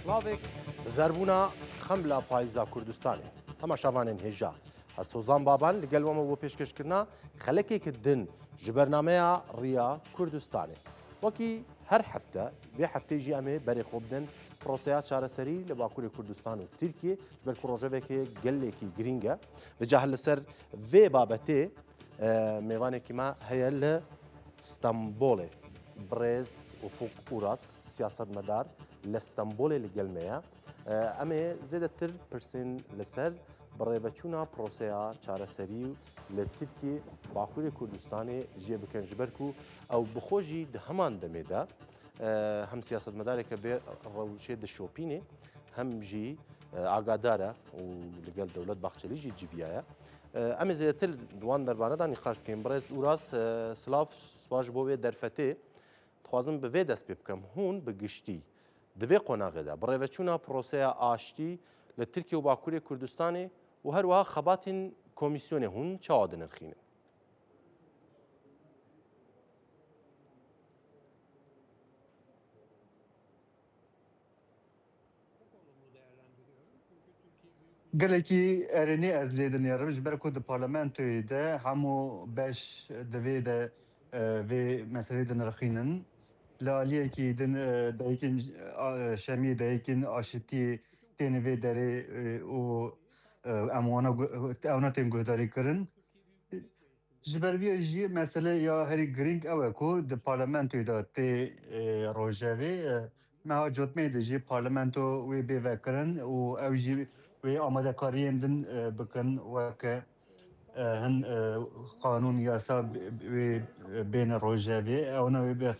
سلاوێک زەربوونا خەم لە پاییزا کوردستانی ئەمە شەوانên هێژا هەستۆزان بابان لەگەڵەوەمە بۆ پێشکەشکردنا خەلەکێکی دن ji bernameya Rêya Kurdistanê. Wekî her hefte vê heftê jî em ê berê xwe bidin proseya çareserî li Bakurê Kurdistan û Tirkiye ji ber ku rojevekê gelekî giring e. Bi cahil li ser vê babetê mêvanekî me heye li Stenbolê. Brêz Ufuk Uras siyasetmedar li Stenbolê li gel me ye. Em ê zêdetir pirsên li ser birêveçûna proseya çareserî li Tirkiye Bakurê Kurdistanê jê bikin ji ber ku ew bixwe jî di heman demê de hem siyasetmedareke bê rewşê dişopînê hem jî agadar e û li gel Dewlet Baxçelî jî civiya ye. Em ê zêdetir di wan derbane de nîqaş bikin. Birêz Uras silav spas ji bo vê derfetê dixwazim bi vê dest pê bikim. Hûn bi giştî di vê qonaxê de birêveçûna proseya aştî li Tirkiye û Bakurê Kurdistanê û her wiha xebatên komîsyonê hûn çawa dinirxînin? Gelekî erênî ez lê dinêrim ji ber ku di parlamentoyê de hemû beş divê de vê meselê dinirxînin. Li aliyekî din dayîkên şemiyê dayîkên aşitiyê tên vê derê û em wana tên guhdarî kirin. Ji ber vê jî mesele ya herî giring ew e ku di parlamentoyê de tê rojevê meha cotmeyê de jî parlamento wê bê vekirin û ew jî wê amadekariyên din bikin weke hin qanûn yasa wê bên rojevê ewna wê bê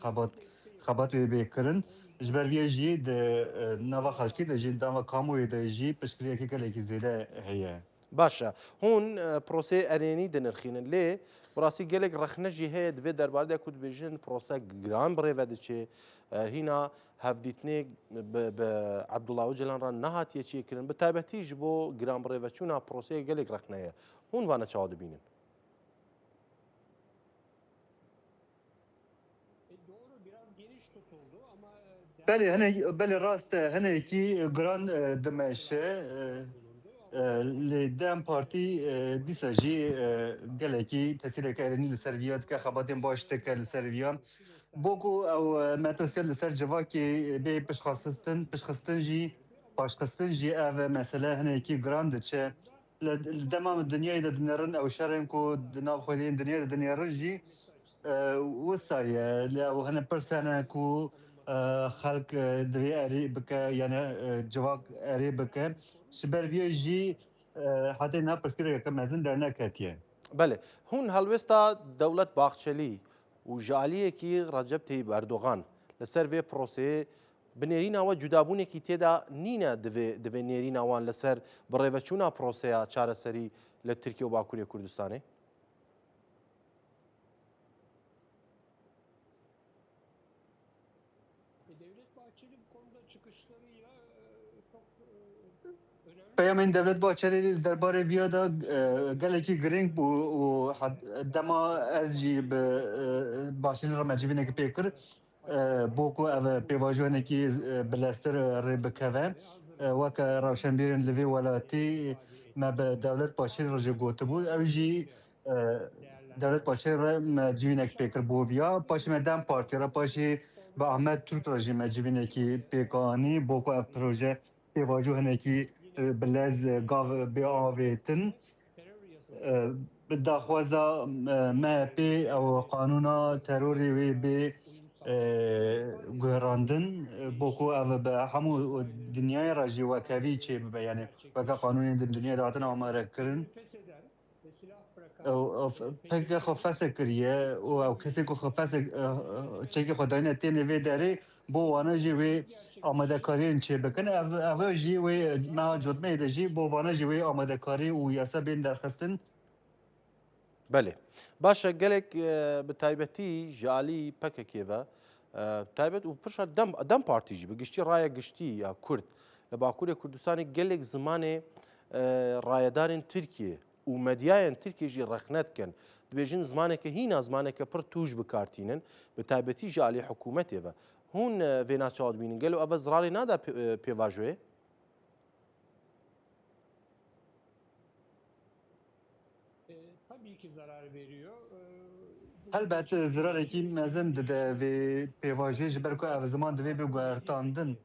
xebat wê bê kirin. Ji ber vê jî di nava xelkî de jî nava kamuoyê de jî piştgiriyekî gelekî zêde heye. Baş e. Hûn proseyê erênî dinirxînin lê bi rastî gelek rexne jî heye di vê derbarê de ku dibêjin prose giran birêve diçe hîna hevdîtinê bi Ebdullah Öcalan re nehatiye çêkirin bi taybetî ji bo giranbirêveçûna proseyê gelek rexne ye. Hûn vane çawa dibînin? Belê belê rast e hinekî giran dimeşe lê dem partî dîsa jî gelekî tesîreke erênî li ser vîya dike xebatên baş dike li ser vîya. Bo ku ew metrosiya li ser civakê bê pişxistin jî paşxistin jî ev mesele hinekî giran diçe. Li dema dinyayê de dinêrin ew şerên ku di nav xwediyên dinyayê de dinêrin jî wisa ye lê ew hine pir sene ku xelk divê erê bike yani civak erê bike ji ber vê jî hetê nav pirsgirêke mezin derneketiye. Belê. Hûn helwesta Dewlet Baxçelî û ji aliyekî Recep Tayyip Erdogan li ser vê proseyê bi nêrîna we cudabûnekî têda nîne divê nêrîna wan li ser birêveçûna proseya çareserî li Tirkiye û Bakurê Kurdistanê? Peyamên Devlet Bahçeli li derbarê vîya da gelekî giring bû û dema ez jî bi Bahçeli re me civînekî pê kir bo ku ev pêvajoyekî bileztir rê bikeve weke rewşenbîrên li vê welatî me bi Devlet Bahçeli re jî gotibû ew jî Devlet Bahçeli re me civînek pê kir bo vîya paşê me Dem Partî re paşê bi Ahmet Türk re jî me civînekî pêk anî bo ku ev proje pêvajo hinekî bilez gav bê avêtin bi daxwaza MHP ew qanûna terorê wê bê guherandin bo ku ev bi hemû dinyayê re jî wekevî çê bibe yani weke qanûnên din dinyayê de hatin amadekirin peke xwe fesek kiriye û ew kesê ku xwe fesek çekê xwe dayîne tenê vê derê bo wane jî wê amadekariyên çê bikin ev jî wê meha cotmeyê de jî bo wane jî wê amadekarî û yasa bên derxistin. Belê. Baş e gelek bi taybetî ji alî pekekê ve taybet û pişa Dem Partî jî bi giştî raya giştî ya Kurd li Bakurê Kurdistanê gelek zimanê rayedarên Tirkiye û medyayên Tirkiye jî rexne dikin. Dibêjin zimaneke hîna zimaneke pir tûj bikartînin bi taybetî ji alî hikûmetê ve. هون وینا چاد بینن گلو اول زراری نادا پیواژوی Tabii ki zarar veriyor. Elbette zirareki mezin de ve pevaje ji ber ku ev zaman divê bi guhertandin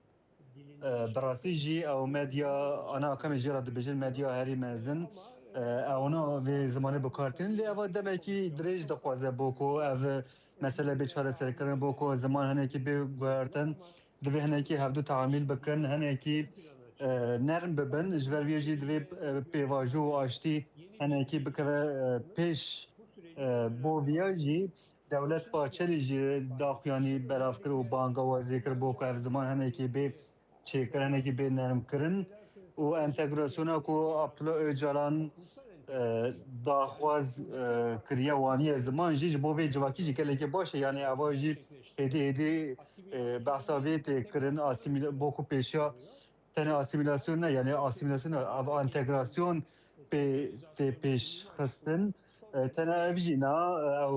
berastî jî ew medya ana akame jî ra dibêjin medya herî mezin ona vê zimanê bikartînin lê eva demekî dirêj dixwaze bû ku ev mesele bê çareserkirin bû ku ziman hinekî bê guhertin divê hinekî hevdû teamîl bikin hinekî nerm bibin ji ber vê jî divê pêvajo û aştî hinekî bikeve pêş بۆ vîya jî dewlet paçelî jî daxuyanî belavkir û banga wezîkir bû ku ev ziman hinekî bê çêkirin hinekî bê nermkirin û entegrasyona ku Abdullah Öcalan daxwaz kiriye waniye ziman jî ji bo vê civakî jî gelekî baş e yani eva jî êdî êdî behsa vê tê kirin bô ku pêşiya tenê asimilasyon ne yani asimilasyon ev entegrasyon tê pêşxistin tene ev jî na ew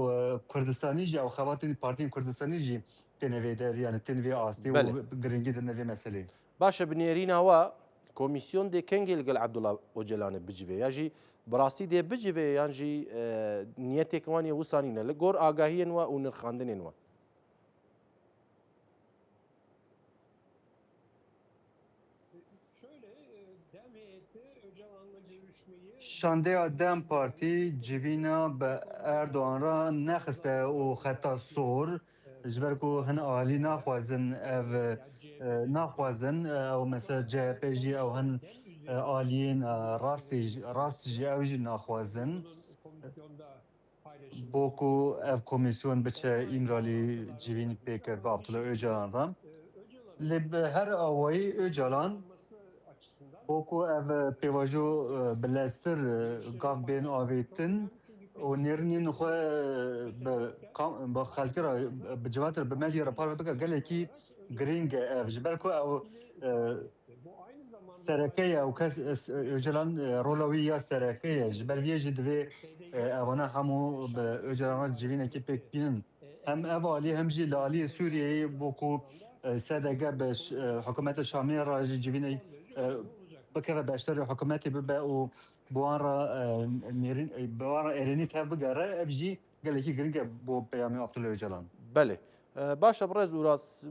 Kurdistanî jî ew xebatên Partiyên Kurdistanî jî têne vê derê yani tên vê astî û giringî dine vê meselê. باشه بنێرینە وە کۆمیسیۆن دێ کەنگێ لەگەڵ عەبدوڵڵا ئۆجەلانە بجوێ یا ژی بەڕاستی دێ بجوێ یان ژی نیەتێکوانیە وسانینە لە گۆر ئاگاهیên وە û نرخاندنên وە Şöyle DEM heyeti Öcalan'la görüşmeyi Şandeya Dem Partî civîna bi Erdoğan ra nexiste û xeta sor ji ber ku hin alî naxwazin ev naxwazin ew mesela CHP jî ew hin aliyên rast jî ew jî naxwazin bô ku ev komîsyon biçe îmralî civîn pêkir bi Abdullah Öcalan ra lê bi her awayî Öcalan bô ku ev pêvajo bileztir gav bên avêtin û nêrînên xwe bi xelkê ra bi civatê bi medyaya ra parve bike gelekî giring e ev ji ber ku ew serekeye û kes Öcalan rola wî ya serekeye ji ber vê jî divê evana hemû bi Öcalan re civînekî pêk bînin hem ev alî hem jî li aliyê Sûriyeyê bû ku SDG bi hikûmeta Şamê ra jî civînê bikeve beşdarê hikûmetê bibe û bi wan re êrînî tev bigere ev jî gelekî giring e bo peyamê Abdullah Öcalan. بله باشه برز و راست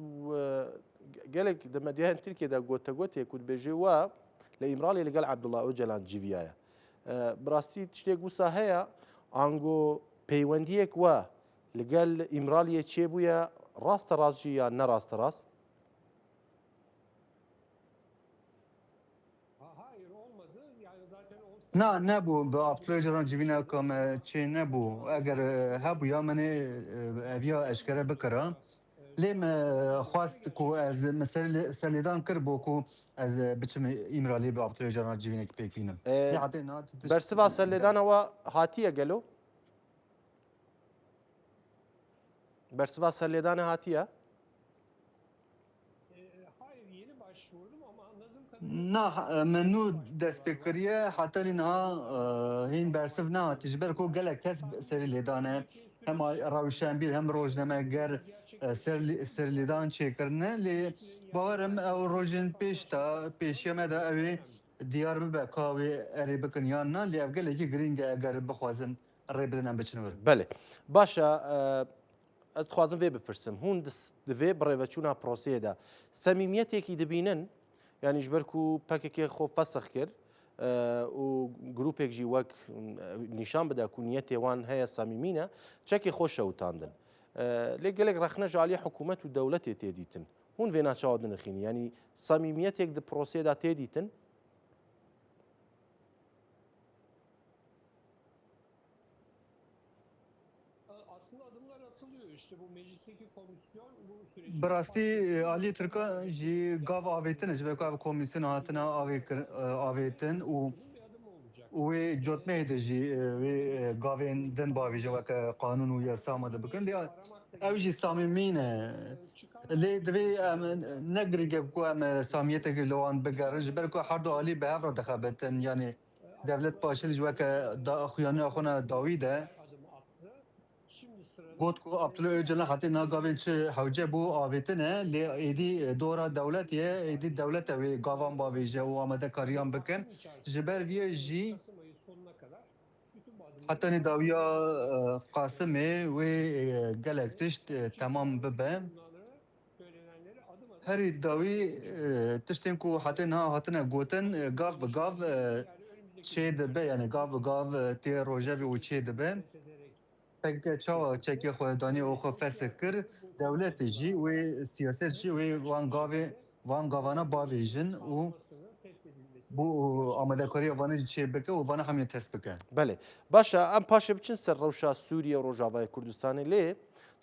gelek de medyayên Tirkiyeyê gotegotê ku dibêje we li îmralê li gel Abdullah Öcalan civîya ye bi rastî tiştêk wisa heye ango peywendiyek we li gel îmraliyê çêbûye rast rast jî ya ne rast rast hayır olmadı. Yani zaten Na nebû bi Abdullah Öcalan civîna me çê nebû eger hebûya min ê eviya eşkere bikira lê me xwast ku ez me serlêdan kir bû ku ez biçim îmralê bi Abdullah Öcalan civînekî pêkînim. bersiva serlêdana we hatiye gelo bersiva serlêdanê hatiye hayır yeni başvurdum ama anladığım kadarıyla Na min nû destpêkiriye hetalî niha hîn bersiv nehatî ji ber ku gelek kes serî lêdane hem rewşenbîr hem rojnameger serlêdan çêkirine lê bawerim ew rojên pêş de pêşiya me de ew ê diyar bibe ka wê erê bikin yan na lê ev gelekî giring e eger bixwazin rê bidin em biçin wir. بله باشه ez dixwazim vê bipirsim hûn divê bi rêveçûna proseyê de semîmiyetێkî dibînin yanî ji ber ku pekekê xwe fesix kir û grupêk jî wek nîşan bide ku niyetê wan heye semîmî ne çekê xwe şewitandin lê gelek rexne ji aliyê hikûmet û dewletê tê dîtin hûn vê naçawa dinixînin yanî semîmiyetêk di proseyê de tê dîtin aslında adımlar atılıyor. İşte bu meclisteki komisyon bu süreci Bi rastî aliyê Tirka jî gav avêtin ji ber ku ev komîsyon hatina avêtin û bir adım olacak. wê cotmeyê de jî wê gavên din bavêje weke qanûn û yasa amade bikin lê ew jî samîmî ne lê divê em negirîge ku em samiyeteke li wan bigerin ji ber ku her du alî bi hev re dixebitin yanî devlet paşelî ji weke xuyaniya xwe ne dawî de Adımı attı. Şimdi sırada گوت کو عبدالله öcalan hatta nagavên çi hewce bû avêtine lê êdî dora dewletê êdî dewlet wê gavan bavêje û amadekariyan bikin ji ber vê jî Kasım ayı sonuna kadar bütün bu adımları hatta dawiya Qasımê wê gelek tişt temam bibe bunları söylenenleri adım adım herî dawî tiştên ku hatin hatine gotin gav bi gav yani önümüzdeki çê dibe yani gav bi gav tê rojevê û çê dibe pes ederek pek çawa çekê xwedanî û xwe fesek kir dewletê jî wê siyaset jî wê van gavana bavêjin û sağlamasını, test edilmesini bu amadekariya vanê jî çê bike û vana hemû test bike. بله باشە ئەم پاشە بچین سەر ڕەوشە سووریە و ڕۆژاوای کوردستانی لێ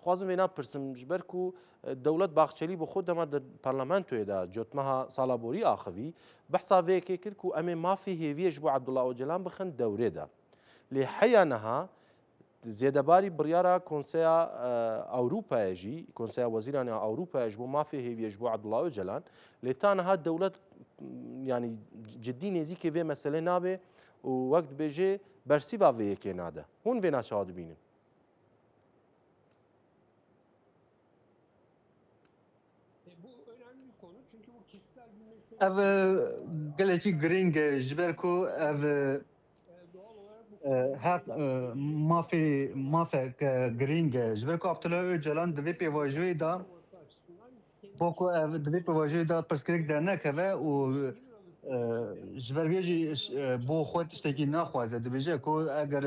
خوازم وێ ناپرسم ji ber ku dewlet baxçelî bi xwe dema di parlamentoyê de cotmeha sala borî axivî behsa vêyekê kir ku em ê mafê hêviyê ji bo Ebdullah Öcalan bixin dewrê de lê heya niha zêdebarî biryara Konseya Ewropayê jî Konseya Wezîran ya Ewropayê ji bo mafê hêviyê ji bo Ebdullah Öcalan lê ta niha dewlet yanî ciddî nêzîkê vê meselê nabe û wek dibêje bersîva vê yekê nade hûn vê naçawa dibînin bu önemli bir konu çünkü bu kişisel bir mesele. Ev gelekî giring e ji ber ku ev Doğal olarak bu hat mafek giring e ji ber ku Abdullah Öcalan divê pêvajoyê da olması açısından kendi boku ev divê pêvajoyê da pirsgirêk dernekeve û ji ber vê jî bo xwe tiştekî naxwaze dibêje ku eger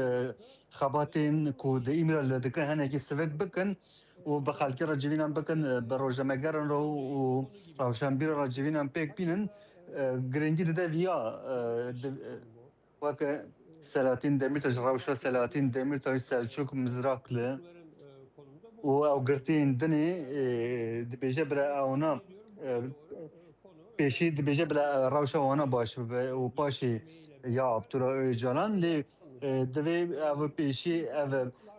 xebatên ku di îmra li dikin henekî sivik bikin û bi xelkê re civînan bikin bi rojnamegeran re û rewşenbîra re civînan pêk bînin giringî dide viya weke Selahattin Demirtaş rewşa Selahattin Demirtaş Selçuk Mızraklı û ew girtiyên dinê dibêje bire ewna pêşî dibêje bile rewşa wana baş bibe û paşê ya Abdullah Öcalan lê divê ev pêşî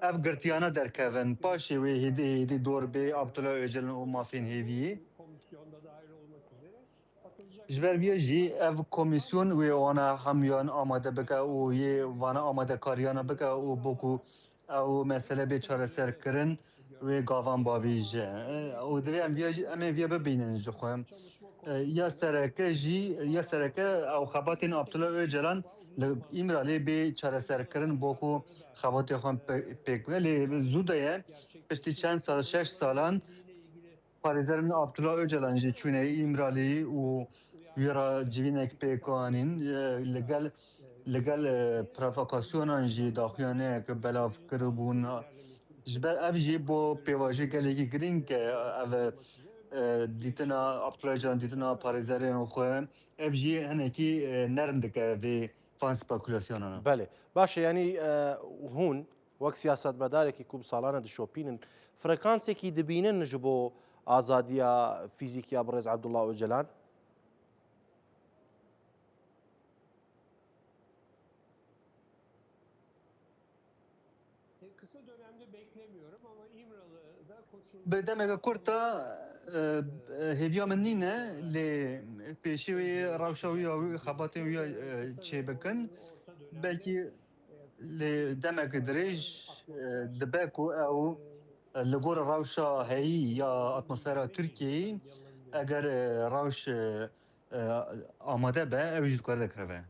ev girtiyana derkevin paşê wê hêdî hêdî dor bê Abdullah Öcalan û mafên hêviyê komisyonda dahil olmak üzere atılacak. ji ber vê jî ev komîsyon wê wana hemûyan amade bike û yê wana amadekariyana bike û boku ew mesele bê çareserkirin wê gavan bavêje û divê em ê vê bibînin ji xwe ya sereke jî ya sereke ew xebatên Abdullah Öcalan li îmra lê bê çareserkirin boku xebatê xwe pêk bike lê zû de ye piştî çend sal 6 salan parêzerin Abdullah Öcalan jî çûne îmralî û wê ra civînek pêkanîn li gel provokasyonan jî daxuyaniyek belav kiribûn ji ber ev jî bo pêvajî gelekî giring e ev dîtina Abdullah Öcalan dîtina parêzerên xwe ev jî hinekî nerm dike vê van spekülasyonan. بله باشه یعنی هون وەک سیاستمەدارێکی کو ساڵانە دشۆپینن فرەکانسێکی دبینن ji بۆ ئازادیە فیزیکیا بڕێز عەبدوڵڵا ئۆجەلان Kısa dönemde beklemiyorum ama İmralı'da koşuldu. Bi demeke kurta hêviya min nîne lê pêşî wê rewşa wî xebatê wî çê bikin belkî lê demeke dirêj dibe ku ew li gor rewşa heyî ya atmosfera Tirkiyeyê eger rewş amade be ew jî dikare dekirive.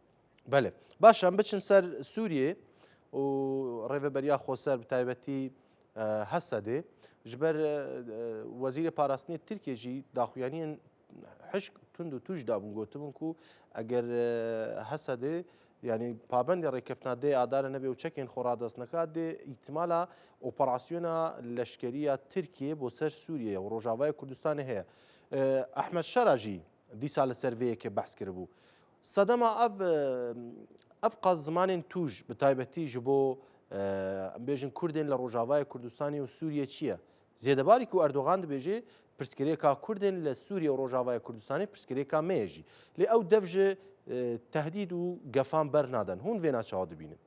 بله باشه em biçin ser Sûriyê û rêveberiya Xweser bi taybetî Hesedê ji ber Wezîrê Parastinê Tirkiye jî daxuyaniyên hişk tund û tûj dabûn gotibûn ku eger Hesedê yanî pabendê rêkeftina dê adare nebe û çekên xwe radestneka dê îhtimala operasyona leşkeriya Tirkiye bo ser Sûriye û Rojavayê Kurdistanê heye. Ehmed Şera jî dîsa li ser vê yekê behs kiribû. Sedema ev qas zimanên tûj bi taybetî ji bo em bêjin Kurdên li Rojavayê Kurdistanê û Sûriye çi ye? Zêdebarî ku Erdogan dibêje pirsgirêka Kurdên li Sûriye û Rojavayê Kurdistanê pirsgirêka me ye jî. Lê ew dev ji tehdîd û gefan bernadin. Hûn vê naçawa dibînin.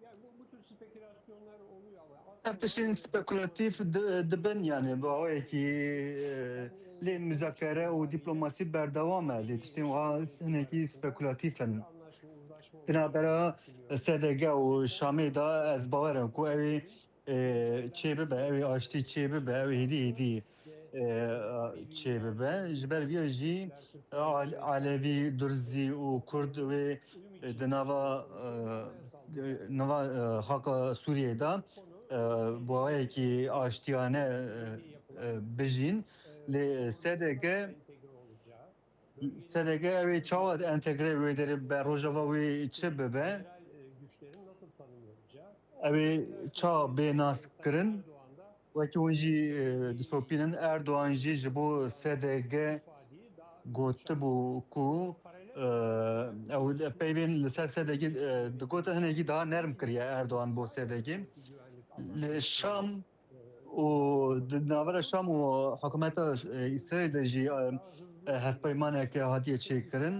Yani bu tür spekülasyonlar oluyor ama Ev tiştên spekülatîv dibin yani bi awayekî lê müzakere û dîplomasî berdewam e lê tiştên wiha hinekî spekülatîv in. anlaşma, uzlaşma Dinabera SDG û Şamê da ez bawerim ku ew çê bibe, ew aştî çê bibe, ew hêdî çê bibe. Ji ber vê jî Alevî, Durzî û Kurd wê di nava haka Sûriyê da buwayekî aştiyane bijîn lê SDG ew çawa entegre wê derê be rojava wê çi bibe ew ça bênas kirin wekî hûn jî dişopînin Erdoğan jî ji bo SDG gotibû ku ew peyvên li ser SDG digotin hinekî daha nerm kiriye Erdoğan bo SDG li Şam û di navbera Şam û hikûmeta İsraîlê jî hevpeymaneke hatiye çêkirin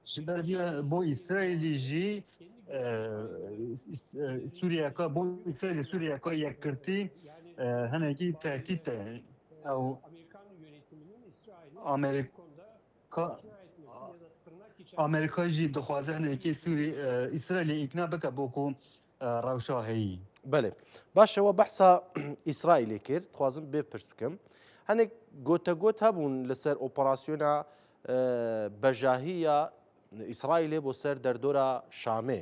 ji ber vê bo İsraîlê jî Sûriyeka bo İsraîlê Sûriyeka yekirtî hinekî tehdît e ew Amerika jî dixwaze hinekî İsraîlê îkna bike bo ku rewşa heyî. بله باشه و بحثا اسرائیلی کرد خوازم بپرس بکەم هەنێک گۆتەگۆت هەبوون لەسەر ئۆپەراسیۆنا بەژاهیە ئیسرائیلێ بۆ سەر دەردۆرە شامێ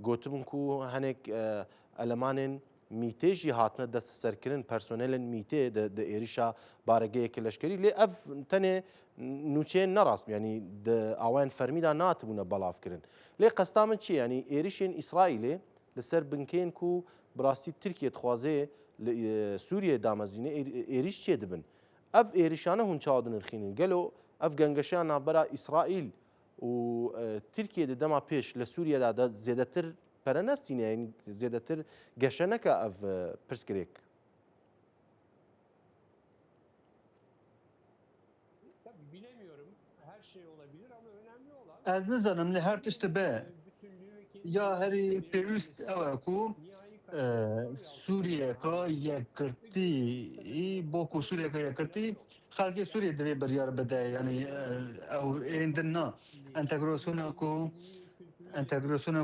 گوتبوون و هەنێک ئەلەمانên میتێژی هاتنە دەستە سەرکردن پەرسۆنێلن میتێ د ئێریشا بارەگەیەکی لەشکری لێ ئەف تەنێ نوچێن نەڕاست ینی ئاوایان فەرمیدا ناتبوونە بەڵاوکردن لێ قەستا من چی ینی ئێریشên ئیسرائیلێ لەسەر بنکەین و براستی ترکیە دخوازێ لە سووریە دامەزینە ئێریش چێ دەبن ئەف ئێریشانە هون چاودن نرخینن گەلۆ ئەف گەنگەشیان نابەرە ئیسرائیل و ترکیە دەما پێش لە سووریەدا زێدەتر پەرەنەستینە زێدەتر گەشەنەکە ئەف پرسکرێک. Ez nizanim li her tiştî be ya herî pêwîst ew e ku Sûriyeka yekirtî bo ku Sûriyeka yekirtî xelkê Sûriyê divê biryar bide yanî ew ên din na entegrasyona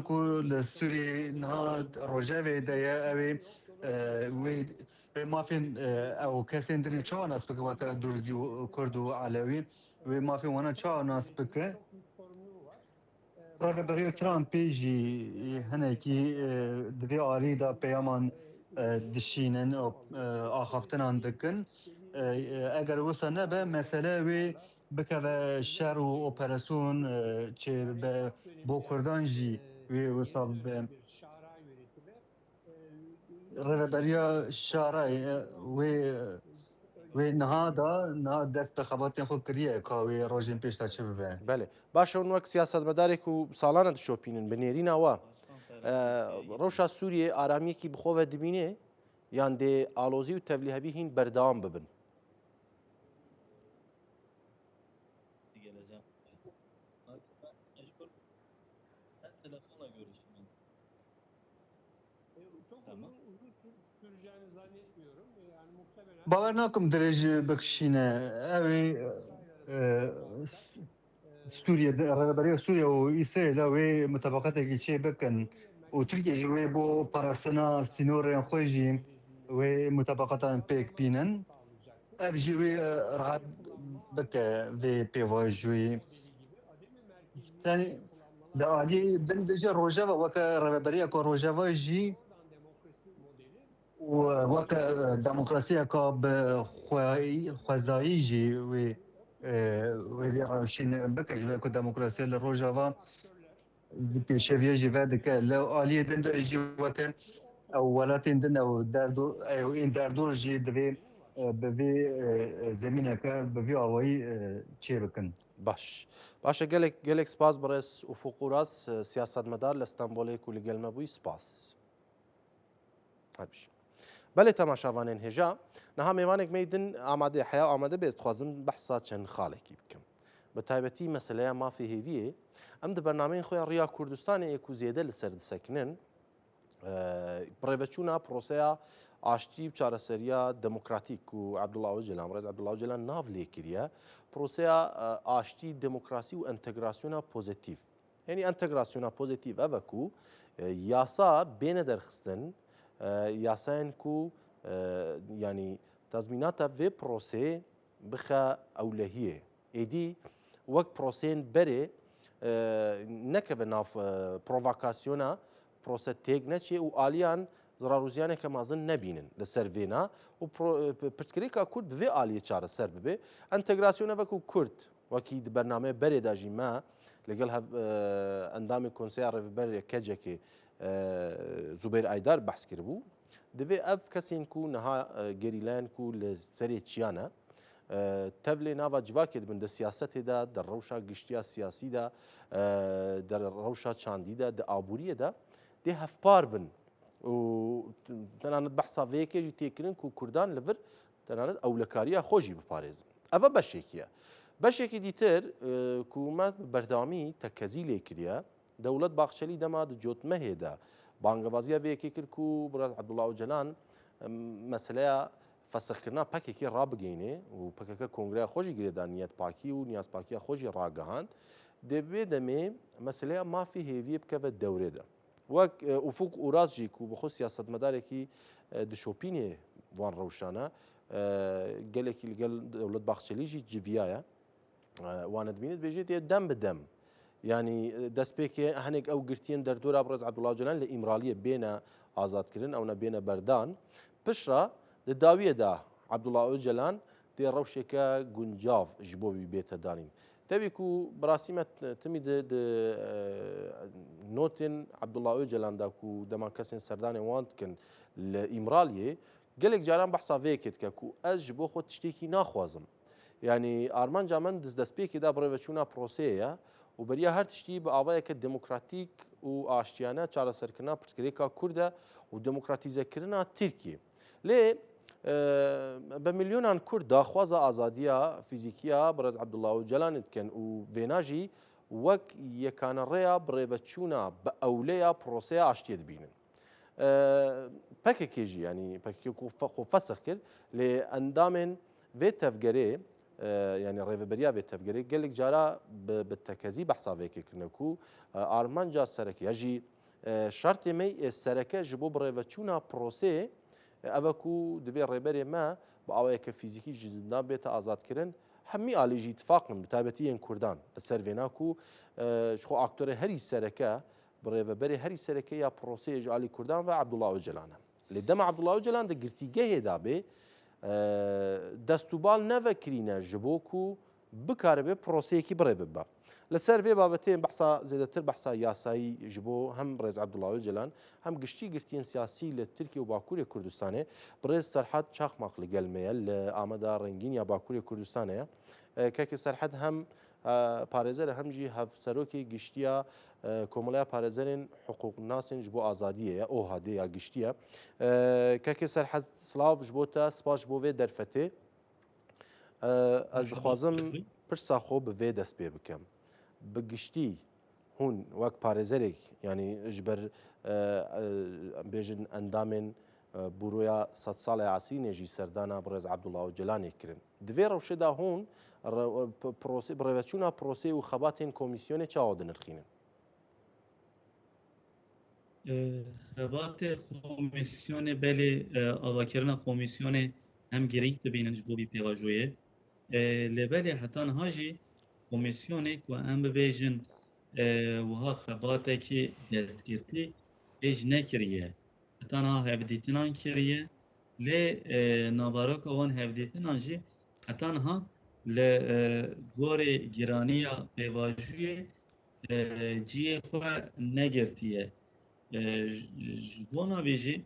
ku li Sûriyê niha rojevê de ye ew ê wê mafên ew kesên dinê çawa nas bike weke Durzî û Kurd û Alewî wê mafên wana çawa nas bike Rêveberiya Trumpê jî hinekî di vê alî da peyaman dişînin axaftinan dikin eger wisa nebe mesele wê bikeve şer û operasyon çêbibe bo Kurdan jî wê wisa bibe rêveberiya şarayê wê niha dest bi xebatên xwe kiriye ka wê rojên pêş de çi bibe. بله باشه اون وەک سیاسەتمەدارێک و ساڵانە دشۆپینن بە نێرینەوە ڕەوشە سووریێ ئارامیەکی بخۆوە دبینێ یان دێ ئالۆزی و تەبلیغەبی هین بەردەوام ببن. Bawer nakim dirêj bikişîne ew ê Sûriye rêveberiya Sûriye û İsraîl de wê mutabeqatekî çê bikin û Tirkiye jî wê bo parastina sînorên xwe jî wê mutabeqatan pêk bînin ev jî wê rahat bike vê pêvajiyê li aliyê din dije rojeva weke rêveberiya ku rojeva jî û weke demokrasiyeka bi xwezayî jî wê rewşîn bike ji ber ku demokrasiya li rojava pêşeviya jî vedike li aliyê din de jî weke ew welatên din ew ên derdor jî divê bi vê zemîneke bi vê awayî çê bikin. باش باشه gelek spas برێز ئوفوق وڕاز سیاسەتمەدار لە ئەستەمبۆلێک و لەگەڵ مەبووی سپاس. هەربیش بەلێ تەماشاوانێن هێژا نەها میوانێک مەیدن ئامادەی حیا ئامادە بێت خوازم بەحسا چەند خاڵێکی بکەم بە تایبەتی مەسلەیە مافی هێویە ئەم دە بەرنامەی خۆیان ڕیا کوردستانێک و زێدە لەسەر دسەکنن پڕێڤەچوونا پرۆسەیە ئاشتی و چارەسەریە دموکراتیک و عەبدوڵڵا ئۆجەلان ڕێز عەبدوڵڵا ئۆجەلان ناو لێ کردیە پرۆسەیە ئاشتی دموکراسی و ئەنتەگراسیۆنا پۆزیتیڤ یعنی انتگراسیونا پوزیتیو اوه کو یاسا بین درخستن یاساین کو یعنی تضمینات و پروسه بخا اولهیه ایدی وەک پرۆسێن بەرێ نەکەبە ناو پرۆڤاکاسیۆنا پرۆسە تێک نەچێ و ئالیان زڕاروزیانێکە مازن نەبینن لەسەر vێنا و پرتکرێکا کورد بێ ئالیە چارە سەر ببێ ئەنتەگراسیۆنە وەکو کورد وەکی بەرنامەیە بەرێداژی ما لەگەڵ ئەندامی کۆنسیا ڕێڤبەر کەجێکێ زوبێر ئایدار بەحس کرد بوو دەبێ ئەف کەسین و نەها گەریلایەن و لە سەرێ چیانە تەبلێ ناوا جوواکێت بن دە سیاسەتێدا دە ڕەوشا گشتیا سیاسیدا دە ڕەوشا چاندیدا دە ئابوووریەدا دێ هەفپار بن و تەنانەت بەحسا vەیەکێژی تێکردن و کوردان لەبەر تەنانەت ئەولەکاریە خۆشی بپارێزن ئەوە بەشێکیە بەشێکی دیتر کومەت بەرداوامی تەکەزی لێ کردە دەوڵەت باخچەلی دەما جۆتمە هێدا بانگەوازیە vەیەکێ کرد و بڕاز عەبدوڵڵا ئۆجەلان مەسەلەیە فەسەخکردنا پەکێکی ڕابگەینێ و پەکەکە کۆنگرەیە خۆشی گرێدا نیەت پاکی و نیاز پاکیە خۆشی ڕاگەهاند دەبێ دەمێ مەسلەیە مافی هێویە بکەوە دەورێدا وەک ئوفوک ئوراژێک و بەخۆ سیاسەتمەدارێکی دشۆپینێ وان ڕەوشانە گەلێکی لەگەڵ دەوڵەت باخچەلیژی جڤایە وانت بینێت بێژێت دەم بدەم ینی دەستپێکێ هەنێک ئەو گرتیان دەردۆرا بڕێز عەبدوڵڵا ئۆجەلان لە ئیمرالیە بێنە ئازادکردن ئەو نەبێنە بەردان پشرا لە داویەدا عەبدوڵڵا ئۆجەلان دێ ڕەوشێکە گونجاو ji بۆ بێتە دانین تەوێک و بەڕاستیمە تمی نۆتên عەبدوڵڵا ئۆجەلاندا و دەما کەسێن سەردانێ وان بکەن لە ئیمرالیێ gelek caran behsa vê ketke ku ez ji bo xwe tiştekî naxwazim yanî armanca min destpêkê da birêveçûna proseyê ye û beriya her tiştî bi avayeke demokratîk û aştiyane çareserkirina pirsgirêka Kurd e û demokratîzekirina Tirkiye lê bi milyonan Kurd daxwaza azadiya fîzîkiya Birêz Ebdulla Öcalanê dikin û vêna jî wek yekanerêya birêveçûna bi ewleya proseya aştiyê dibînin. Pekekê jî yanî pekekê xwe fesix kir lê endamên vê tevgerê yani rêveberiya vê tevgerê gelek cara bi tekezî behsa vêkê kirine ku armanca sereke ya jî şertê me ê sereke ji bo birêveçûna proseyê ev ku divê rêberê me bi awayeke fîzîkî ji zindan bête azadkirin hemî alî jî ittifaqin bi taybetî yên Kurdan li ser vêna ku ji xwe aktorê herî sereke bi rêveberê herî sereke ya proseyê ji alî Kurdan ve Ebdulla Öcalan e. Lê dema Ebdulla Öcalan di girtîgehê dabê destûbal nevekirîne ji bo ku bikaribe proseyekî birêve bibe. Li ser vê babetê behsa zêdetir behsa yasayî ji bo hem Birêz Ebdulla Öcalan hem giştî girtiyên siyasî li Tirkiye û Bakurê Kurdistanê Birêz Serhad Çaxmaq li gel me ye li ameda rengîn ya Bakurê Kurdistanê ye. Kekê Serhad hem parêzer e hem jî hevserokê giştiya Komeleya Parêzerên Hiqûqnasên ji bo azadiyê ye OHAD ya giştî ye. Kekê Serhad silav ji bo te spas ji bo vê derfetê. Ez dixwazim pirsa xwe bi vê dest pê bikim. Bi giştî hûn wek parêzerek yanî ji ber bêjin endamên bûroya sed sala Esînê jî serdana Birêz Ebdulla Öcalanê kirin. Di vê rewşê de hûn birêveçûna prosê û xebatên komîsyonê çawa dinirxînin? Xebatê komîsyonê belê avakirina komîsyonê hem girîng dibînin ji bo vî pêvajoyê lê belê heta niha jî komîsyonê ku em bibêjin wiha xebatekî destgirtî êj nekiriye heta niha hevdîtinan kiriye lê nabaroka wan hevdîtinan jî heta niha li gorê gîraniya pêvajoyê ciyê xwe negirtiye. Ji bo navê jî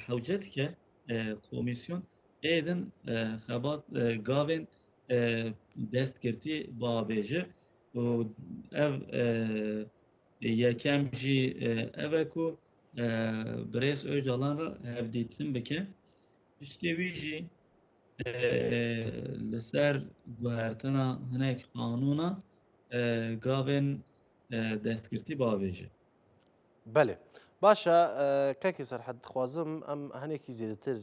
hewce dike komîsyon êdin xebat gavên destgirtî biavêje û ev yekem jî ev e ku Birêz Öcalan re hevdîtin bike piştî wî jî li ser guhertina hinek qanûnan gavên destgirtî biavêje. Belê. Baş e kekê Serhad dixwazim em hinekî zêdetir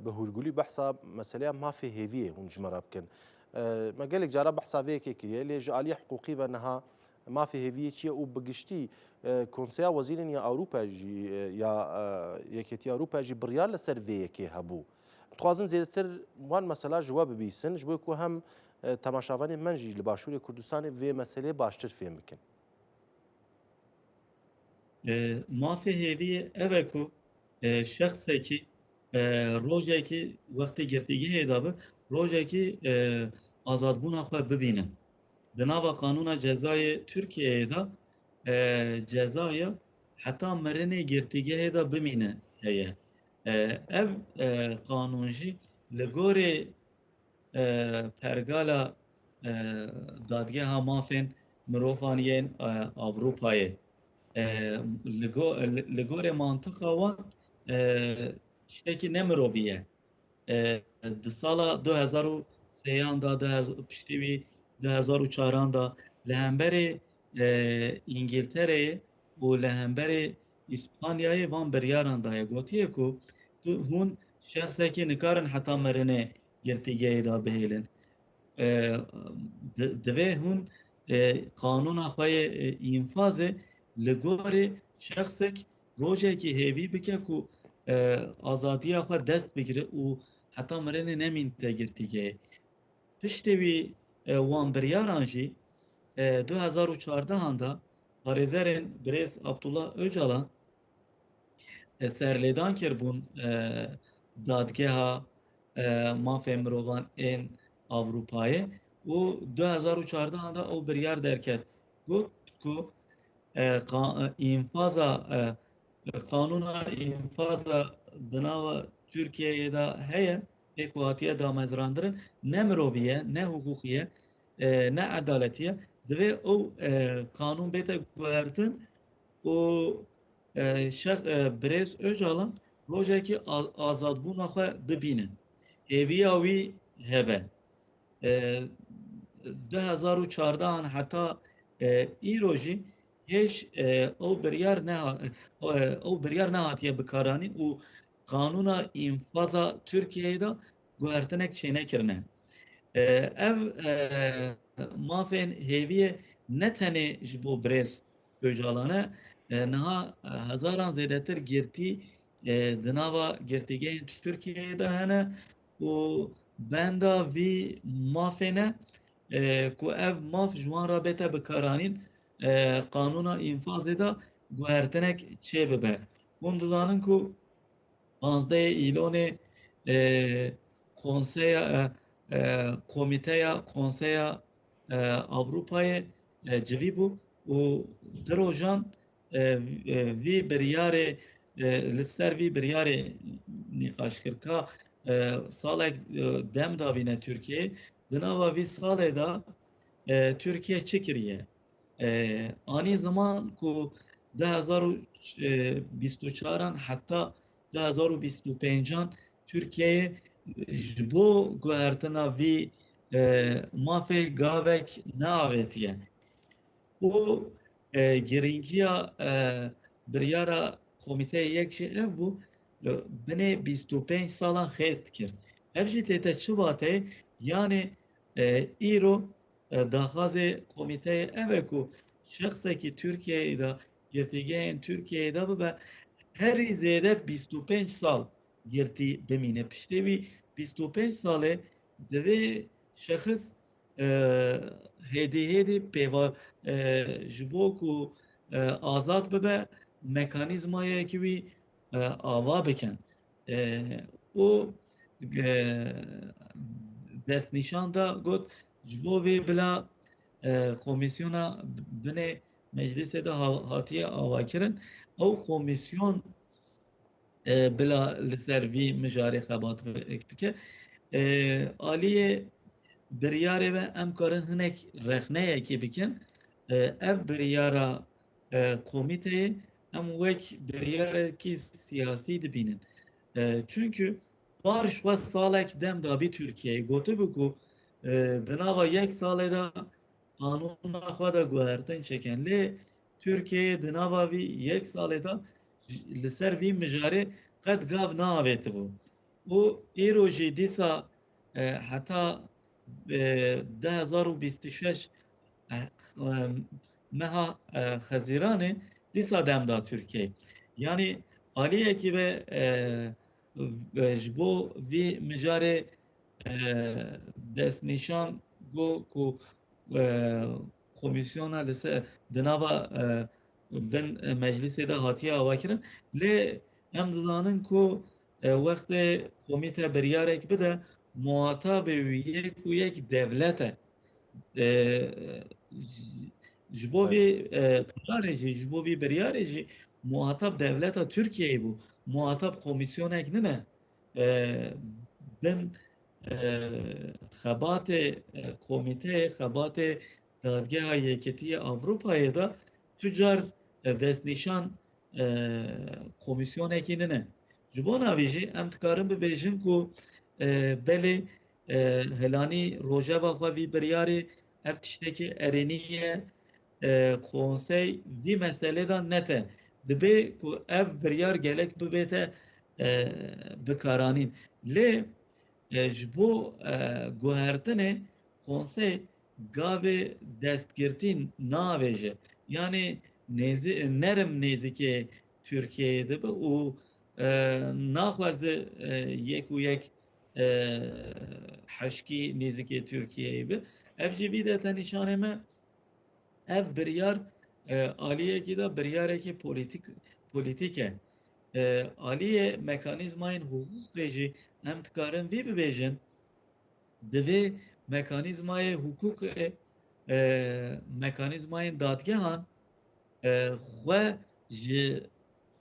bi hûrgulî behsa meseleya mafê hêviyê hûn ji me re bikin. Me gelek cara behsa vê yekê kiriye lê ji aliyê hiqûqî ve niha مافی هێویە چییە و بگشتی کۆنسیا وەزیرن یا ئەوروپاژی یا یەکێتی ئەوروپاژی بڕیار لەسەر vەیەکێ هەبوو دخوازن زیاتر وان مەسەلا ژوا ببیسن ji bo ku hem temaşavanê men jî li Başûrê Kurdistanê vê meselê baştir fêm bikin. Mafê hêviyê ev e ku şexsekî rojekî wextê girtîgehê de bi rojekî azadbûna xwe bibîne. Di nava Kanûna Cezayê Tirkiyeyê de cezaya heta mirinê girtîgehê de bimîne heye. Ev qanûn jî li gorê pergala dadgeha mafên mirovan yên Avrupayê li gorê mantıqa wan tiştekî nemirovî ye. Di sala 2003 da piştî wî 2004 da li hemberê İngiltere'ye û li hemberê İspanyayê van biryaran daye gotiye ku hûn şexsekî nikarin heta mirinê girtîgehê da bihêlin. Divê hûn qanûna xwe yê înfazê li gorê şexsek rojekî hêvî bike ku azadiya xwe dest bigire û heta mirinê nemînte girtîgehê. Piştî wî wan biryaran jî 2014 da parêzerên Birêz Abdullah Öcalan serlêdan kirbûn dadgeha mafên mirovan ên Avrupayê û 2014 da ew biryar derket got ku înfaza qanûna înfaza di nava Tirkiyeyê de heye pê ku hatiye damezrandirin ne mirovî ye ne hukûqî ye ne edaletî ye divê ew qanûn bête guhertin û Birêz Öcalan rojekî azadbûna xwe bibînin. Hêviya wî hebe. 2014 heta îro jî hêj ew biryar nehatiye bikaranîn û qanûna înfaza Tirkiyeyê de guhertinek çênekirine. Ev mafên hêviyê ne tenê ji bo Birêz Öcalan e niha hezaran zêdetir girtî di nava girtîgehên Tirkiyeyê de hene û benda vî mafê ne ku ev maf ji wan re bête bikaranîn qanûna înfazê de guhertinek çê bibe. Hûn dizanin ku 15 îlonê Komîteya Konseya Avrupayê civî bû û di rojan vî biryarê li ser vî biryarê nîqaşkirka salek dem dabîne Tirkiyeyê di nava vî salê da Tirkiye çi kiriye? Anî zaman ku 2024 heta 2025 Tirkiyeyê ji bo guhertina vî mafê gavek neavêtiye. û girîngiya biryara komîteyê yek jî ev bû binê 25 salan xêst kir. Ev jî tête çi watê yanê îro daxwazê komîteyê ev e ku şexsekî Tirkiyeyê de girtîgehên Tirkiyeyê de bibe herî zêde 25 sal girtî bimîne. Piştî wî 25 salê divê şexs hêdî pêva ji bo ku azad bibe mekanîzmayekî wî ava bikin. û destnîşan da got ji bo vê bila komisyona binê meclisê de hatiye avakirin ew komisyon bila li ser vî mijarê xebat bike aliyê biryarê ve em karin hinek rexneyekê bikin ev biryara komîteyê em wek biryarekî siyasî dibînin. Çünkü par şwe salek dem dabî Tirkiyeyê gotibû ku di nava yek salê de qanûna xwe de guhertin çekin lê Tirkiyeyê di nava vî yek salê de li ser vî mijarê qet gav neavêtibû. û îro jî dîsa heta 2026 meha xezîranê dîsa dem da Tirkiye. Yani aliyekî ve ji bo vî mijarê destnîşan got ku komisyona li ser di nava bin meclisê de hatiye avakirin lê em dizanin ku wextê komîte biryarek bide muhatabê wî yek û yek devlet e. Ji bo بله vê kararê jî ji bo vê biryarê jî muhatap devleta Tirkiyeyê bû. Muhatap komisyonek nine. Bin xebatê komîteyê xebatê Dadgeha Yekîtiya Avrupayê da tucar destnîşan komisyonekî nine. Ji bo navê jî em dikarin bibêjin ku belê helanî rojeva xwe vî biryarê ev tiştekî erêniye konsey vî meselê de nete. Dibe ku ev biryar gelek bibête bikaranîn. Lê ji bo guhertinê konsey gavê destgirtîn naavêje. Yani nerim nêzîkê Tirkiyeyê dibe û naxweze yek û yek heşkî nêzîkê Tirkiyeyê be. Ev jî vî de tenîşanê me ev biryar aliyekî de biryarekî politik e. Aliyê mekanîzmayên hukukê jî em dikarin vî bibêjin divê mekanîzmayê hukukê mekanîzmayên dadgehan xwe ji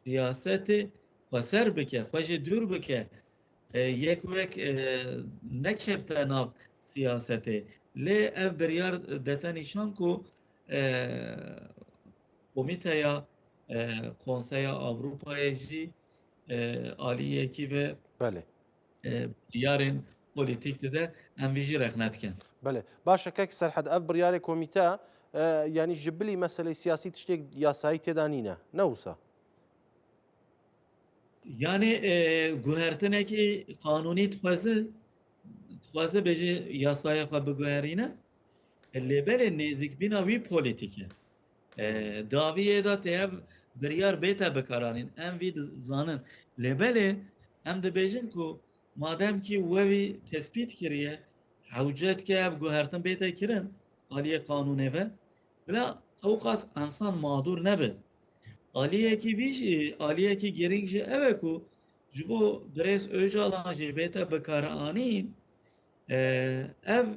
siyasetê xweser bike, xwe jê dûr bike. Yek û yek nekefte nav siyasetê. Lê ev biryar dete nîşan ku komîteya Konseya Avrupayê jî aliyekî ve بله biryarên polîtîk dide em vî jî rexnet dikin. بله باشه که سرحد اف بریار کمیته یعنی جبلی مسئله سیاسی تشتێک یاسایی تێدا نینە نەوسە Yani guhertinekî qanûnî dixwaze bêje yasaya xwe biguherîne lêbelê nêzîkbîna wî polîtîk e. Daviyê da tê ev biryar bête bikaranîn em vî dizanin. Lêbelê em dibêjin ku madem ki we wî tespît kiriye hewcet ke ev guhertin bête kirin aliyê qanûnê ve bila ew qas ensan mağdur nebe. Aliyekî vî jî aliyekî girîng jî ev e ku ji bo Birêz Öcalan jî bête bikaranîn ev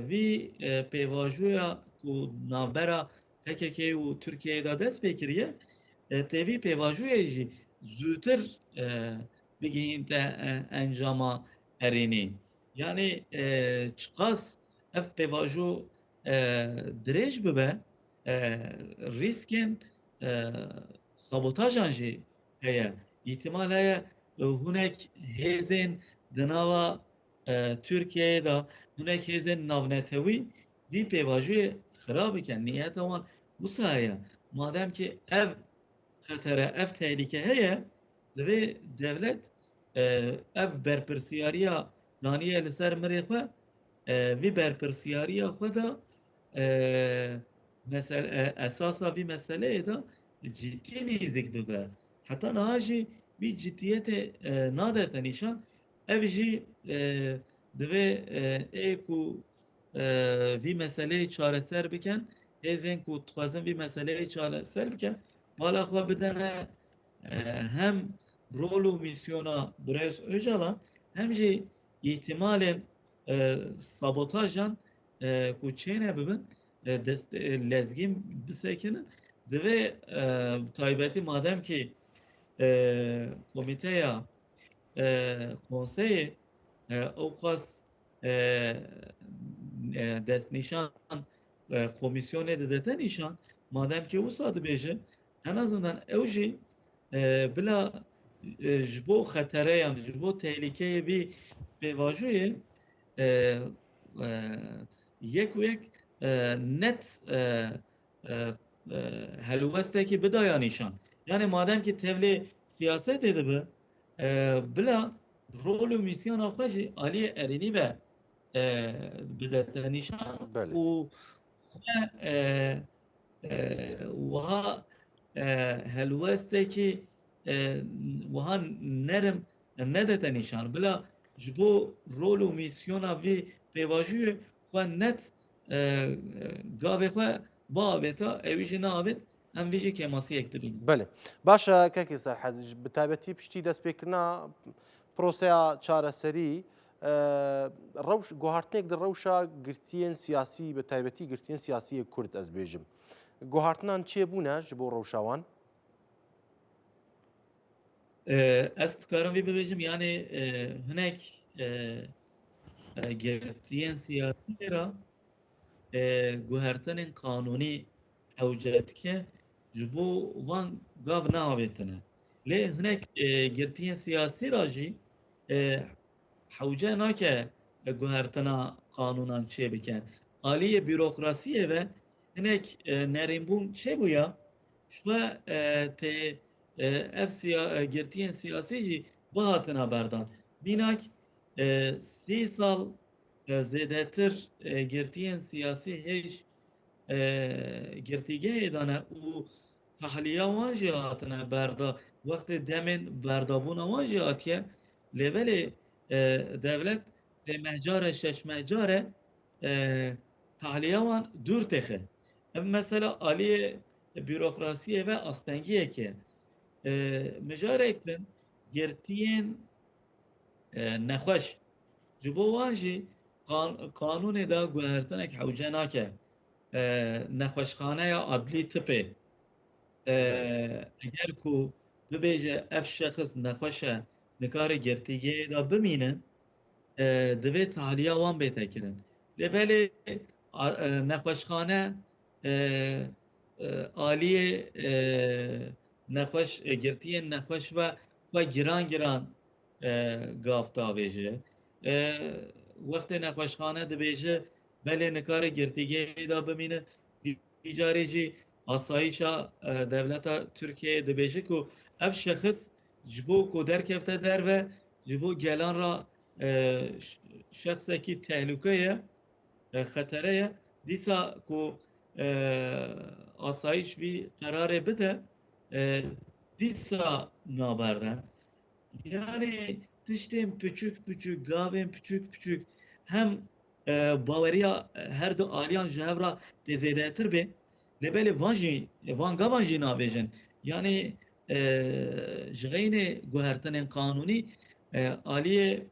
vî pêvajoya ku navbera PKK û Tirkiyeyê de dest pê kiriye tevî pêvajoyê jî zûtir bigihînte encama herênê. Yani çiqas ev pêvajo dirêj bibe rîskên sabotajan jî heye. İhtimal heye hunek hêzên di nava Tirkiyeyê de hunek hêzên navnetewî vî pêvajoyê xirab bikin. Niyeta wan wisa heye. Madem ki ev xetere, ev tehlike heye divê devlet ev berpirsyariya daniye li ser mirê xwe vî berpirsyariya xwe da esasa vî meseleyê de ciddi nêzik bibe. Heta niha jî vî ciddiyetê nadete nîşan ev jî divê ê ku vî meseleyê çareser bikin hêzên ku dixwazin vî meseleyê çareser bikin mala xwe bidine hem rol û misyona Birêz Öcalan hem jî ihtimalên sabotajan ku çêne bibin lezgîn bisekinin divê taybetî madem ki komîteya konseyê ew qas destnîşan komisyonê didete nîşan madem ki wisa dibêje en azından ew jî bila ji bo xetereyan ji bo tehlikeyê vî pêvajoyê yek û yek net helwestekî bidaya nîşan. Yani madem ki tevlê siyasetê dibe bila rol û misyona xwe jî aliyê erênî ve bidete nîşan بله û xwe وها هلوستکی وها نرم ندت نشان بلا جبو رول و میسیونا وی پیواژوی خو نت گاوی خو با بتا اویج نابت ام ویجی که ماسی اکتبین بله باشە کەکی سەرحەد بتایبەتی پشتی دەست پێکردنا پرۆسەیە چارەسەری ڕەوش گۆهارتنێک دە ڕەوشە گرتیên سیاسی بە تایبەتی گرتیên سیاسیە کورد ئەس بێژم گۆهارتنان چێ بوونە ji بۆ ڕەوشاوان ez dikarim vê bibêjim yani hinek girtiyên siyasî ra guhertinên qanûnî hewce dike ji bo van gav neavêtine lê hinek girtiyên siyasî ra jî hewce nake guhertina qanûnan çê bikin aliyê bürokrasiyê ve hinek nerînbûn çêbûya ve tê ev girtiyên siyasî jî bihatina berdan bînak 3 sal zêdetir girtiyên siyasî hêj girtîgehê dane û tahliya wan jî hatine berda wextê demên berdabûna wan jî hatiye lêvelê devlet sê mehcare şeş mehcare tahliya wan dûr texe ev mesela aliyê bürokrasiyê ve astengiyekê mijarek din girtiyên nexweş ji bo wan jî qanûnê da guhertinek hewce nake nexweşxaneya adlî tipê eger ku bibêje ev şexs nexweş e nikare girtîgehê da bimînin divê tahliya wan bête kirin lêbelê nexweşxane aliyê nexweş girtiyên nexweş ve giran giran gav davêje wextê nexweşxane dibêje belê nikare girtîgehê da bimîne îcarê jî asayişa devleta Tirkiyeyê dibêje ku ev şexs ji bo ku derkevte derve ji bo gelan ra şexsekî tehlike ye xetere ye dîsa ku asayiş vî qerarê bide dîsa naberde yani tiştên piçûk piçûk gavên piçûk piçûk hem baweriya her du aliyan ji hev ra tê zêdetir bê lêbelê van jî van gavan jî nabêjin yani ji xeynê guhertinên qanûnî aliyê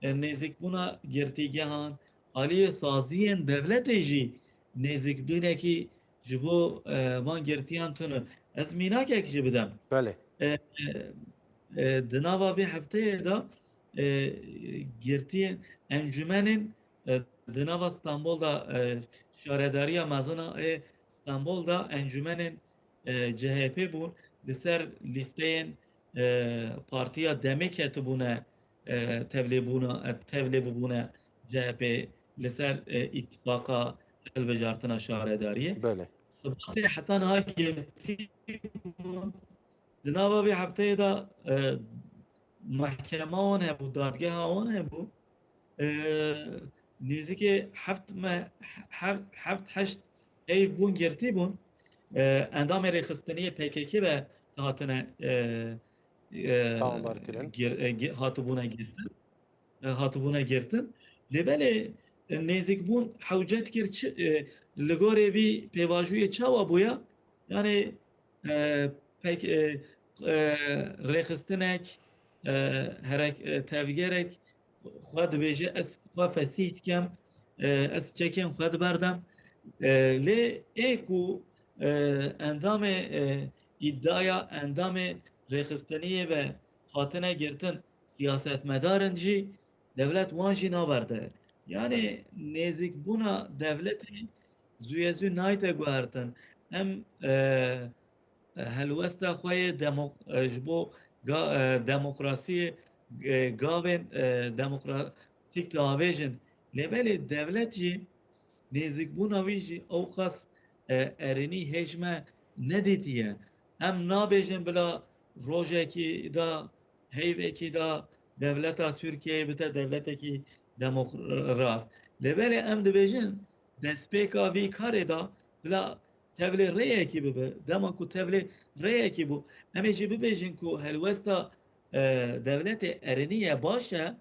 nêzîkbûna girtîgehan aliyê saziyên devletê jî nêzîkbûnekî ji bo van girtiyan tune ez mînakek jî bidem بله di nava vê hefteyê da girtiyên encûmenên di nava Stenbol da şaredariya mezina Stenbol da encûmenên CHP bûn li ser lîsteyên partiya Demê ketibûne tevlê bibûne CHP li ser îtîfaqa hilbijartina şaredariyê بله Sibatê heta niha girtî bûn di nava vê hefteyê da محکمه wan hebû dadgeha wan hebû nêzîkî heft heşt ev bûn girtî bûn endamê rêxistiniyê PKK ve hatine hatibûne girtin lêbelê nêzik bûn hewcet kir li gorê vî pêvajûyê çawa bûye yani pek rêxistinek herek tevgerek xwe dibêje ez xwe fesîh dikem ez çekên xwe diberdem lê ê ku endamê îddiaya endamê rêxistiniyê ve hatine girtin siyasetmedarın jî devlet wan jî naberde yani nêzîkbûna devletê zûyê zû nayte guhertin em helwesta xwe yê ji bo demokrasiyê gavên demokratîk diavêjin lêbelê devlet jî nêzîkbûna wî jî ew qas erênî hêjme nedîtiye em nabêjin bila rojekî da heyvekî da devleta Tirkiyeyê bite devletekî demokrat lêbelê em dibêjin destpêka vî karê da bila تبلی ریه کی ببه دما کو تبلی ریه کی بو امی جی ببیجین کو هلوستا دولت ارنیه باشه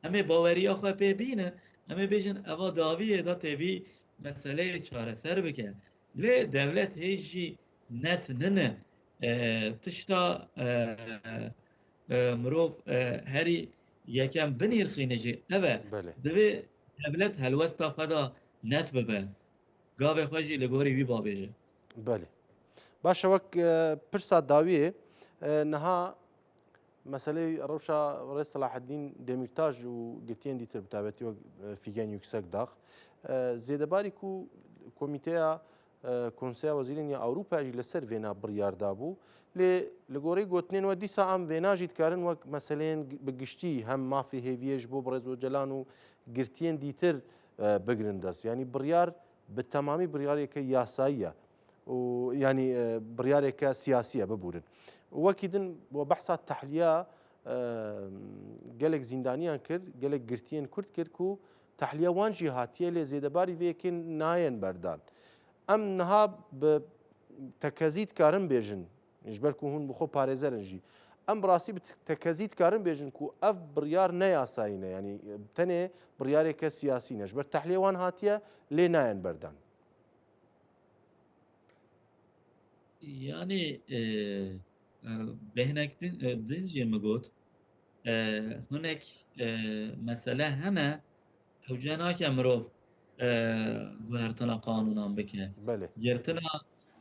همه باوری آخه پی بینه همه بیجن اوا داویه دا تبی مسئله چاره سر بکن لی دولت هیچی نت ننه تشتا مروف هری یکم بنیر خینجی اوه بله دوی دولت هلوستا خدا نت ببه گاوه خوشی لگوری وی بابیجه بله باشه وەک پرسا داویێ نەها مەسلەی ڕەوشە ڕێز سەلاحەدین دەمیرتاژ و گرتیان دیتر بتابەتی وەک فیگەن یوکسەک داخ زێدەباری و کۆمیتەیە کۆنسیا وەزیرینی ئەوروپاژی لەسەر vêna بڕیاردا بوو لێ لە گۆڕەی گوتنێنەوە دیسا ئەم vênaژی دکارن وەک مەسلەیەن بگشتی هەم مافی هێویەش بۆ بڕێزۆجەلان و گرتیان دیتر بگرن دەست ینی بڕیار بە تەمامی بڕیارێکە یاساییە و ینی بڕیارێکە سیاسیە ببورن وەکی دن بۆ بەحسا تەحلیە gelek zindaniyan kir gelek girtiyên Kurd kir ku tehliye wan jî hatiye lê zêdebarî vêkên nayên berdan em niha bi tekezî dikarin bêjin ji ber ku hûn bi xwe parêzerin jî em bi rastî bi tekezî dikarin bêjin ku ev biryar ne yasayî ne yanî tenê biryareke siyasî ne ji ber tehliye wan hatiye lê nayên berdan. Yani behnek dinci mi got hunek mesele heme hewcena ke mirov guhertina qanunan bike Belê girtina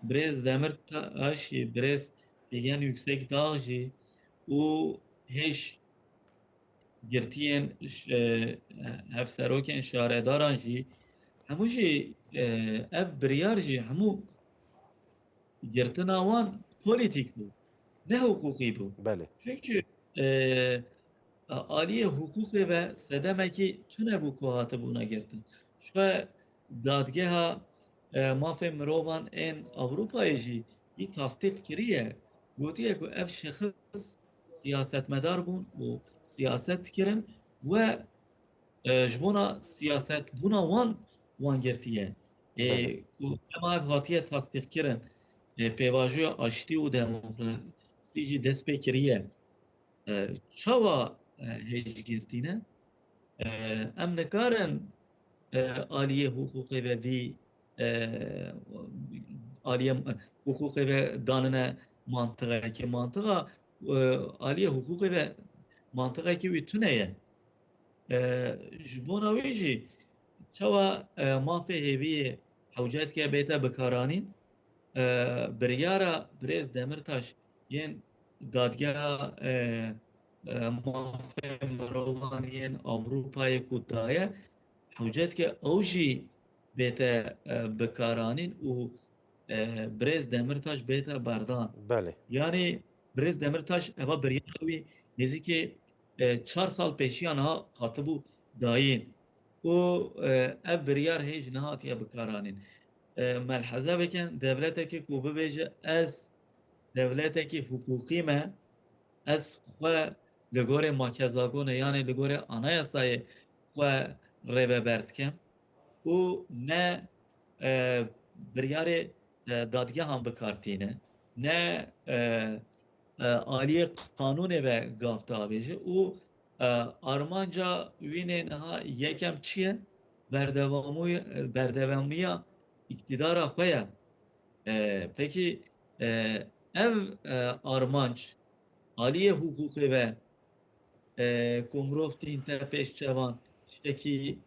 Brez Demirtaş jî Brez Figen Yüksek Dağ jî û hêj girtiyên hevserokên şaredaran jî hemû jî ev biryar jî hemû girtina wan polîtîk bû ne hukukî bû belê çünkü aliyê hukukê ve sedemekî tune bû ku hatibûne girtin şe dadgeha mafê mirovan ên Avrupayê jî wî tasdîq kiriye gotiye ku ev şexis siyasetmedar bûn û siyaset dikirin we ji bona siyasetbûna wan girtiye belê ku ema ev hatiye tasdîqkirin pêvajoya aştî û demokrasî jî dest pê kiriye çawa hêjgirtîne em nikarin aliyê hukukê ve vî aliyê hukukê ve danine mantıqekî mantıqa aliyê hukukê ve mantıqekî wî tune ye ji bona wê jî çawa mafê hêviyê hewcetke bête bikaranîn biryara Brez Demirtaş yên dadgeha mafê mirovan yên Avrupayê ku daye hewcetke ew jî bête bikaranîn û Brez Demirtaş bête berdan belê yani Brez Demirtaş eva biryara wî nêzîkî 4 sal pêşiya niha hatibû dayîn û ev biryar hêj nehatiye bikaranîn melheze bikin devletekî ku bibêje ez devletekî hukukî me ez xwe li gorê makezagonê yanê li gorê anayasayê xwe rêveber dikim û ne biryarê dadgehan bikartîne ne aliyê qanûnê ve gav dabêje û armanca wînê niha yekem çi ye berdewamiya iktidara xwe ye pekî ev armanc aliyê hukukê ve ku mirov tîn te pêş çavan tiştekî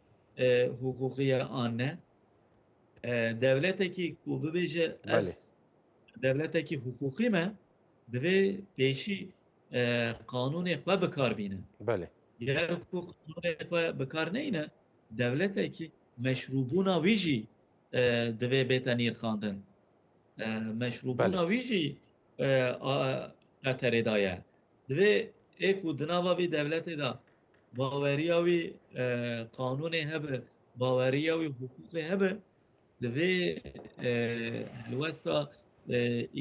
hukukî ye an ne devletekî ku bibêje ez devletekî hukukî me divê pêşî qanûnê xwe bikar bîne belê yer ku qanûnê xwe bikar neyne devletekî meşrûbûna wî jî divê bête nîrxandin meşrûbûna wî jî xeterê da ye divê ê ku di nava vî devletê da baweriya wî qanûnê hebe baweriya wî hukukê hebe divê helwesta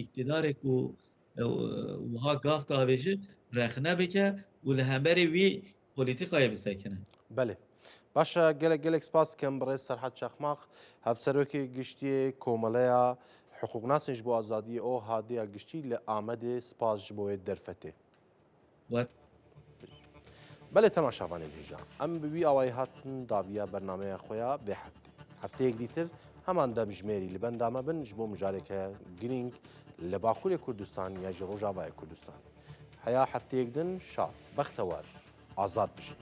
iktidarê ku wiha gav dabêje rexne bike û li hemberî wî polîtîkayê bisekine belê Başa gelek spas dikim bi rêz Serhad Çaxmaq hevserokê giştiyê komeleya حقوقناسên ji bo azadiyê o hadiya giştî li Amedê spas ji bo wê derfetê. و Belê temaşavanên hêja em bi wî awayî hatin daviya bernameya xwe ya vê heftê. Hefteyek dîtir heman demjimêrî li benda me bin ji bo mijareke girîng li Bakurê Kurdistanê ya ji Rojavayê Kurdistanê. Heya hefteyek din şad, bextewar, azad bijî.